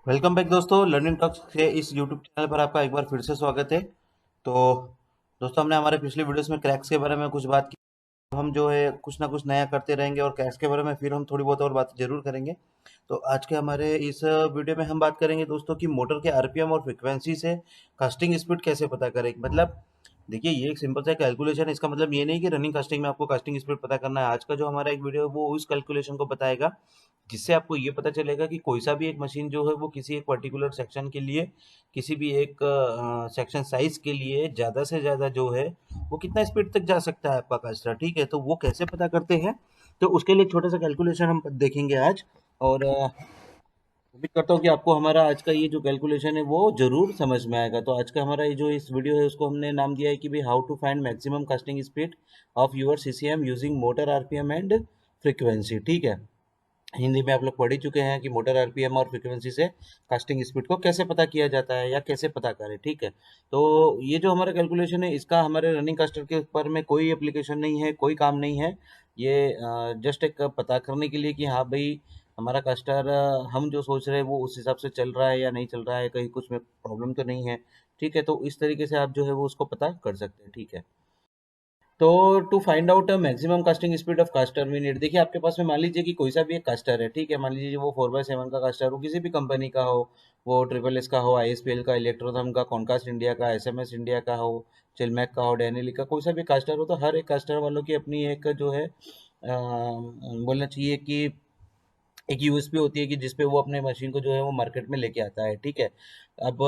Welcome back दोस्तों, learning talks के इस यूट्यूब चैनल पर आपका एक बार फिर से स्वागत है। तो दोस्तों, हमने हमारे पिछले वीडियोस में क्रैक्स के बारे में कुछ बात की। हम जो है कुछ ना कुछ नया करते रहेंगे और क्रैक्स के बारे में फिर हम थोड़ी बहुत और बात जरूर करेंगे। तो आज के हमारे इस वीडियो में हम बात करेंगे दोस्तों कि मोटर के आरपीएम और फ्रिक्वेंसी से कास्टिंग स्पीड कैसे पता करें। मतलब देखिए, ये एक सिंपल सा कैलकुलेशन है। इसका मतलब ये नहीं कि रनिंग कास्टिंग में आपको कास्टिंग स्पीड पता करना है। आज का जो हमारा एक वीडियो है वो उस कैलकुलेशन को बताएगा, जिससे आपको ये पता चलेगा कि कोई सा भी एक मशीन जो है वो किसी एक पर्टिकुलर सेक्शन के लिए, किसी भी एक सेक्शन साइज के लिए ज़्यादा से ज़्यादा जो है वो कितना स्पीड तक जा सकता है आपका कास्टर। ठीक है, तो वो कैसे पता करते हैं, तो उसके लिए एक छोटा सा कैलकुलेशन हम देखेंगे आज। और उम्मीद करता हूँ कि आपको हमारा आज का ये जो कैलकुलेशन है वो जरूर समझ में आएगा। तो आज का हमारा ये जो इस वीडियो है उसको हमने नाम दिया है कि भाई, how to find maximum casting speed of your CCM using motor RPM and frequency. ठीक है, हिंदी में आप लोग पढ़ ही चुके हैं कि मोटर आरपीएम और फ्रीक्वेंसी से कास्टिंग स्पीड को कैसे पता किया जाता है या कैसे पता करें। ठीक है, तो ये जो हमारा कैलकुलेशन है इसका हमारे रनिंग कास्टर के ऊपर में कोई एप्लीकेशन नहीं है, कोई काम नहीं है। ये जस्ट एक पता करने के लिए कि हाँ भाई, हमारा कास्टर हम जो सोच रहे हैं वो उस हिसाब से चल रहा है या नहीं चल रहा है, कहीं कुछ में प्रॉब्लम तो नहीं है। ठीक है, तो इस तरीके से आप जो है वो उसको पता कर सकते हैं। ठीक है, तो to find out maximum casting speed of caster we need. देखिए, आपके पास में मान लीजिए कि कोई सा भी एक कास्टर है। ठीक है, मान लीजिए वो 4x7 का कास्टर हो, किसी भी कंपनी का हो, वो ट्रिपल एस का हो, आईएसपीएल का, इलेक्ट्रोथर्म का, कॉनकास्ट इंडिया का, एसएमएस इंडिया का हो, चिलमैक का हो, डेनिली का, कोई सा भी कास्टर हो, तो हर एक कास्टर वालों की अपनी एक जो है बोलना चाहिए कि एक यूएसपी होती है कि जिसपे वो अपने मशीन को जो है वो मार्केट में लेके आता है। ठीक है, अब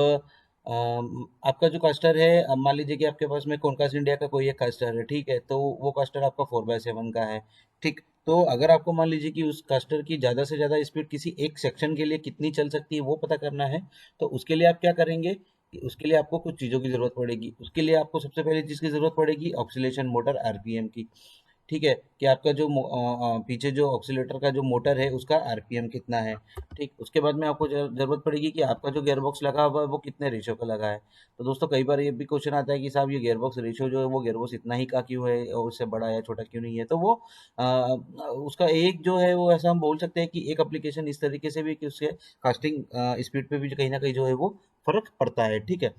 आपका जो कास्टर है, अब मान लीजिए कि आपके पास में कॉनकास्ट इंडिया का कोई एक कास्टर है। ठीक है, तो वो कास्टर आपका 4x7 का है। ठीक, तो अगर आपको मान लीजिए कि उस कास्टर की ज़्यादा से ज़्यादा स्पीड किसी एक सेक्शन के लिए कितनी चल सकती है वो पता करना है, तो उसके लिए आप क्या करेंगे कि उसके लिए आपको कुछ चीज़ों की ज़रूरत पड़ेगी। उसके लिए आपको सबसे पहली चीज़ की ज़रूरत पड़ेगी ऑक्सीलेशन मोटर आरपीएम की। ठीक है, कि आपका जो पीछे जो ऑक्सीलेटर का जो मोटर है उसका आरपीएम कितना है। ठीक, उसके बाद में आपको जरूरत पड़ेगी कि आपका जो गियरबॉक्स लगा हुआ है वो कितने रेशियो का लगा है। तो दोस्तों, कई बार ये भी क्वेश्चन आता है कि साहब, ये गियरबॉक्स रेशियो जो है वो गियरबॉक्स इतना ही का क्यों है और उससे बड़ा या छोटा क्यों नहीं है। तो वो उसका एक जो है वो ऐसा हम बोल सकते हैं कि एक एप्लीकेशन इस तरीके से भी कि उससे कास्टिंग स्पीड पे भी कहीं ना कहीं जो है वो फर्क पड़ता है। ठीक है,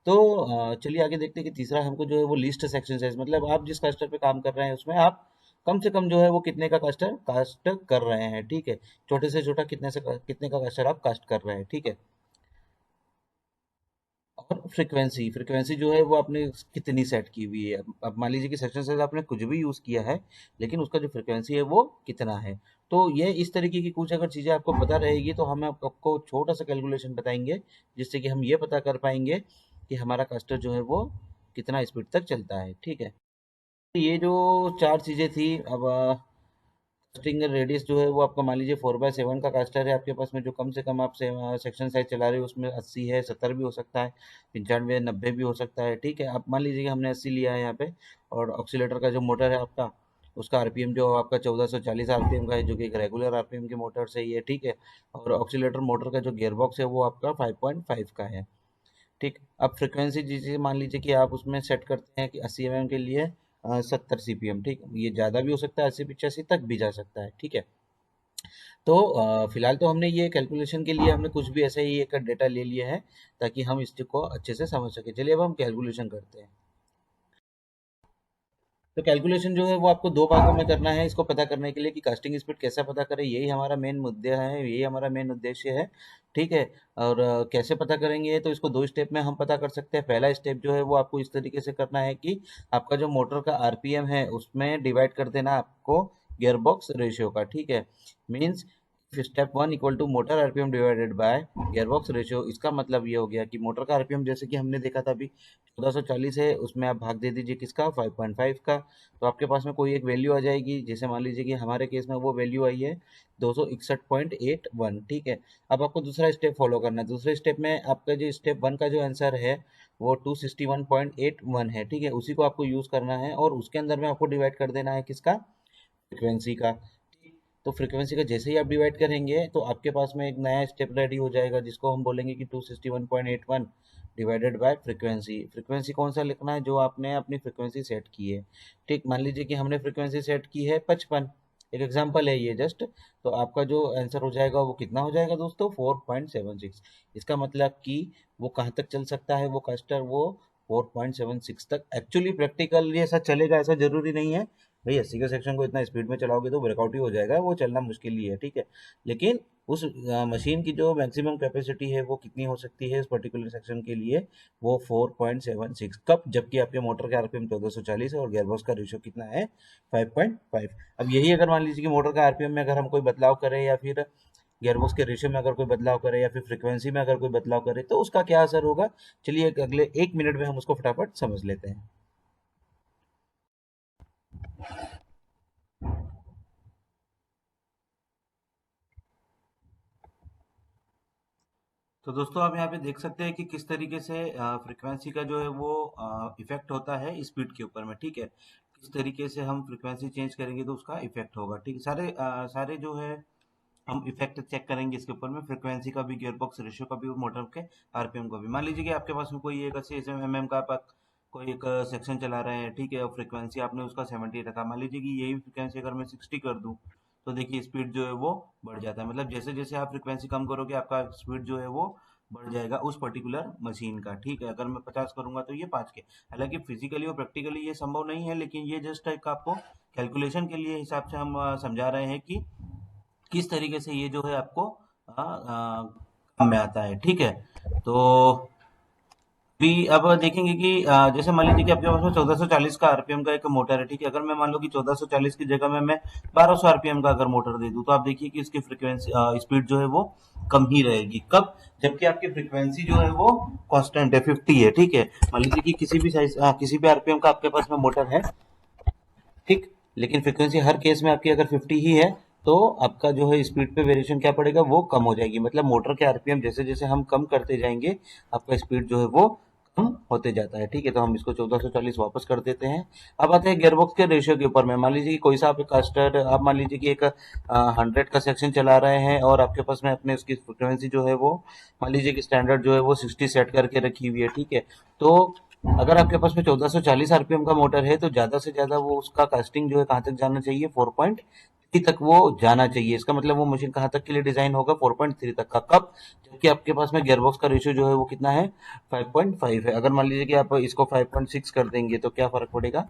तो चलिए आगे देखते हैं कि तीसरा हमको जो है वो लीस्ट सेक्शन साइज, मतलब आप जिस कास्टर पे काम कर रहे हैं उसमें आप कम से कम जो है वो कितने का कास्टर कास्ट कर रहे हैं। ठीक है, छोटे से छोटा कितने का कास्टर आप कास्ट कर रहे हैं। ठीक है, और फ्रीक्वेंसी फ्रीक्वेंसी जो है वो आपने कितनी सेट की हुई है। अब मान लीजिए कि सेक्शन साइज आपने कुछ भी यूज़ किया है, लेकिन उसका जो फ्रीक्वेंसी है वो कितना है। तो ये इस तरीके की कुछ अगर चीज़ें आपको पता रहेगी तो हम आपको छोटा सा कैलकुलेशन बताएंगे, जिससे कि हम ये पता कर पाएंगे कि हमारा कास्टर जो है वो कितना स्पीड तक चलता है। ठीक है, ये जो चार चीज़ें थी। अब कास्टिंग रेडियस जो है वो आपका मान लीजिए 4x7 का कास्टर है आपके पास में, जो कम से कम आप सेक्शन साइज चला रहे हो उसमें 80 है, 70 भी हो सकता है, 95 90 भी हो सकता है। ठीक है, आप मान लीजिए कि हमने 80 लिया है यहाँ पे। और ऑक्सीलेटर का जो मोटर है आपका, उसका आरपीएम जो आपका 1440 आरपीएम का है, जो कि एक रेगुलर आरपीएम की मोटर से ही है। ठीक है, और ऑक्सीलेटर मोटर का जो गियरबॉक्स है वो आपका 5.5 का है। ठीक, अब फ्रिक्वेंसी जिसे मान लीजिए कि आप उसमें सेट करते हैं कि 80 mm के लिए 70 CPM। ठीक, ये ज़्यादा भी हो सकता है, 80 85 तक भी जा सकता है। ठीक है, तो फिलहाल तो हमने ये कैलकुलेशन के लिए हमने कुछ भी ऐसा ही एक डेटा ले लिया है, ताकि हम इसको अच्छे से समझ सके। चलिए अब हम कैलकुलेशन करते हैं। तो कैलकुलेशन जो है वो आपको दो भागों में करना है, इसको पता करने के लिए कि कास्टिंग स्पीड कैसे पता करें, यही हमारा मेन मुद्दा है, यही हमारा मेन उद्देश्य है। ठीक है, और कैसे पता करेंगे, तो इसको दो स्टेप में हम पता कर सकते हैं। पहला स्टेप जो है वो आपको इस तरीके से करना है कि आपका जो मोटर का आरपीएम है उसमें डिवाइड कर देना आपको गियरबॉक्स रेशियो का। ठीक है, means step one equal to motor RPM divided by gearbox ratio. इसका मतलब ये हो गया कि मोटर का आरपीएम जैसे कि हमने देखा था अभी 1440 है, उसमें आप भाग दे दीजिए किसका, 5.5 का। तो आपके पास में कोई एक वैल्यू आ जाएगी, जैसे मान लीजिए कि हमारे केस में वो वैल्यू आई है 261.81। ठीक है, अब आपको दूसरा स्टेप फॉलो करना है। दूसरे स्टेप में आपका जो स्टेप वन का जो आंसर है वो 261.81 है। ठीक है, उसी को आपको यूज़ करना है और उसके अंदर में आपको डिवाइड कर देना है किसका, फ्रिक्वेंसी का। ठीक, तो फ्रिक्वेंसी का जैसे ही आप डिवाइड करेंगे तो आपके पास में एक नया स्टेप रेडी हो जाएगा, जिसको हम बोलेंगे कि 261.81 डिवाइडेड बाय फ्रिक्वेंसी। फ्रिक्वेंसी कौन सा लिखना है, जो आपने अपनी फ्रिक्वेंसी सेट की है। ठीक, मान लीजिए कि हमने फ्रिक्वेंसी सेट की है 55। एक एग्जांपल है ये जस्ट। तो आपका जो आंसर हो जाएगा वो कितना हो जाएगा दोस्तों, 4.76। इसका मतलब कि वो कहाँ तक चल सकता है वो कास्टर, वो 4.76 तक। एक्चुअली प्रैक्टिकली ऐसा चलेगा ऐसा जरूरी नहीं है भाई, 80 के सेक्शन को इतना स्पीड में चलाओगे तो ब्रेकआउट ही हो जाएगा, वो चलना मुश्किल ही है, ठीक है। लेकिन उस मशीन की जो मैक्सिमम कैपेसिटी है वो कितनी हो सकती है इस पर्टिकुलर सेक्शन के लिए, वो 4.76 कप, जबकि आपके मोटर का आरपीएम 1440 है और गियरबॉक्स का रेशियो कितना है, 5.5। अब यही अगर मान लीजिए कि मोटर का आरपीएम में अगर हम कोई बदलाव करें या फिर गियरबॉक्स के रेशियो में अगर कोई बदलाव करे या फिर फ्रीक्वेंसी में अगर कोई बदलाव करे तो उसका क्या असर होगा, चलिए अगले 1 मिनट में हम उसको फटाफट समझ लेते हैं। तो दोस्तों आप यहाँ पे देख सकते हैं कि किस तरीके से फ्रीक्वेंसी का जो है वो इफेक्ट होता है स्पीड के ऊपर में, ठीक है। किस तरीके से हम फ्रीक्वेंसी चेंज करेंगे तो उसका इफेक्ट होगा, ठीक है। सारे जो है हम इफेक्ट चेक करेंगे इसके ऊपर में, फ्रीक्वेंसी का भी, गियरबॉक्स रेशियो का भी और मोटर के आरपीएम का भी। मान लीजिए कि आपके पास में कोई एक 80 mm का आप कोई एक सेक्शन चला रहे हैं, ठीक है, और फ्रीक्वेंसी आपने उसका 70 रखा। मान लीजिए कि यही फ्रीक्वेंसी अगर मैं 60 कर दूं तो देखिए स्पीड जो है वो बढ़ जाता है। मतलब जैसे जैसे आप फ्रीक्वेंसी कम करोगे आपका स्पीड जो है वो बढ़ जाएगा उस पर्टिकुलर मशीन का, ठीक है। अगर मैं 50 करूंगा तो ये 5 के। हालांकि फिजिकली और प्रैक्टिकली ये संभव नहीं है, लेकिन ये जस्ट एक आपको कैलकुलेशन के लिए हिसाब से हम समझा रहे हैं कि किस तरीके से ये जो है आपको काम में आता है, ठीक है। तो भी अब देखेंगे कि जैसे मान लीजिए कि आपके पास में 1440 का आरपीएम का एक मोटर है, ठीक है। अगर मैं मान लो कि 1440 की जगह में मैं 1200 आरपीएम का अगर मोटर दे दूं तो आप देखिए कि इसकी फ्रीक्वेंसी स्पीड जो है वो कम ही रहेगी। कब, जबकि आपकी फ्रीक्वेंसी जो है वो कांस्टेंट है, 50 है, ठीक है। मान लीजिए कि किसी भी आरपीएम का आपके पास में मोटर है, ठीक, लेकिन फ्रीक्वेंसी हर केस में आपकी अगर 50 ही है तो आपका जो है स्पीड पे वेरिएशन क्या पड़ेगा, वो कम हो जाएगी। मतलब मोटर के आरपीएम जैसे जैसे हम कम करते जाएंगे आपका स्पीड जो है वो कम होते जाता है, ठीक है। तो हम इसको 1440 वापस कर देते हैं। अब आते हैं गियरबॉक्स के रेशियो के ऊपर में। मान लीजिए कि कोई सा आप कास्टर, आप मान लीजिए कि एक 100 का सेक्शन चला रहे हैं और आपके पास में अपने उसकी फ्रिक्वेंसी जो है वो मान लीजिए कि स्टैंडर्ड जो है वो 60 सेट करके रखी हुई है, ठीक है। तो अगर आपके पास में 1440 आरपीएम का मोटर है तो ज्यादा से ज्यादा वो उसका कास्टिंग जो है कहाँ तक जाना चाहिए, 4.3 तक वो जाना चाहिए। इसका मतलब वो मशीन कहाँ तक के लिए डिजाइन होगा, 4.3 तक का। कब, जबकि आपके पास में गियरबॉक्स का रेशियो जो है वो कितना है, 5.5 है। अगर मान लीजिए कि आप इसको 5.6 कर देंगे तो क्या फर्क पड़ेगा,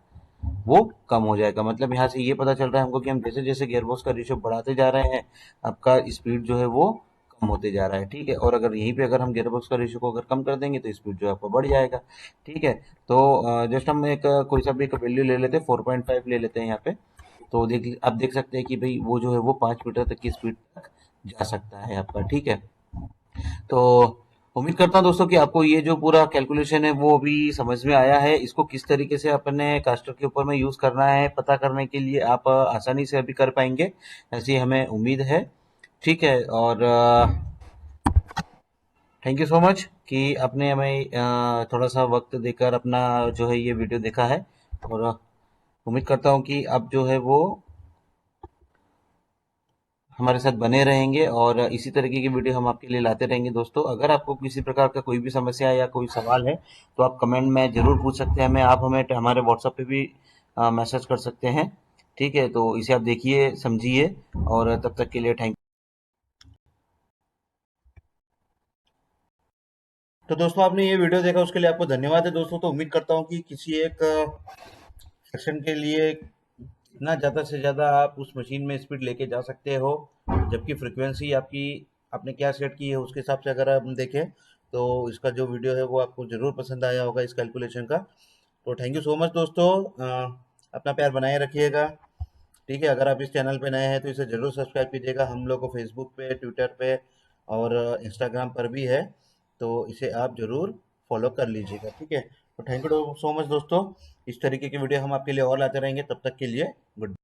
वो कम हो जाएगा। मतलब यहाँ से ये पता चल रहा है हमको कि हम जैसे जैसे गियरबॉक्स का रेशियो बढ़ाते जा रहे हैं आपका स्पीड जो है वो कम होते जा रहा है, ठीक है। और अगर यहीं पे अगर हम गियरबॉक्स का रेशियो को अगर कम कर देंगे तो स्पीड जो है आपका बढ़ जाएगा, ठीक है। तो जस्ट हम एक कोई सा भी एक वैल्यू ले लेते हैं, 4.5 ले लेते हैं यहाँ पे। तो देख आप देख सकते हैं कि भाई वो जो है वो 5 मीटर तक की स्पीड तक जा सकता है आपका, ठीक है। तो उम्मीद करता हूँ दोस्तों कि आपको ये जो पूरा कैलकुलेशन है वो अभी समझ में आया है। इसको किस तरीके से अपने कास्टर के ऊपर में यूज करना है पता करने के लिए आप आसानी से अभी कर पाएंगे, ऐसी हमें उम्मीद है, ठीक है। और थैंक यू सो मच कि आपने हमें थोड़ा सा वक्त देकर अपना जो है ये वीडियो देखा है। और उम्मीद करता हूँ कि आप जो है वो हमारे साथ बने रहेंगे और इसी तरीके की वीडियो हम आपके लिए लाते रहेंगे। दोस्तों अगर आपको किसी प्रकार का कोई भी समस्या या कोई सवाल है तो आप कमेंट में जरूर पूछ सकते हैं हमें। आप हमें हमारे व्हाट्सएप पे भी मैसेज कर सकते हैं, ठीक है। तो इसे आप देखिए, समझिए, और तब तक के लिए थैंक। तो दोस्तों आपने ये वीडियो देखा उसके लिए आपको धन्यवाद है दोस्तों। तो उम्मीद करता हूँ कि किसी एक सेक्शन के लिए इतना ज़्यादा से ज़्यादा आप उस मशीन में स्पीड लेके जा सकते हो, जबकि फ्रीक्वेंसी आपकी आपने क्या सेट की है उसके हिसाब से अगर हम देखें तो इसका जो वीडियो है वो आपको ज़रूर पसंद आया होगा इस कैलकुलेशन का। तो थैंक यू सो मच दोस्तों, अपना प्यार बनाए रखिएगा, ठीक है। अगर आप इस चैनल पे नए हैं तो इसे ज़रूर सब्सक्राइब कीजिएगा। हम लोग को फेसबुक पे, ट्विटर पे और इंस्टाग्राम पर भी है, तो इसे आप ज़रूर फॉलो कर लीजिएगा, ठीक है। तो थैंक यू सो मच दोस्तों। इस तरीके की वीडियो हम आपके लिए और लाते रहेंगे, तब तक के लिए गुड।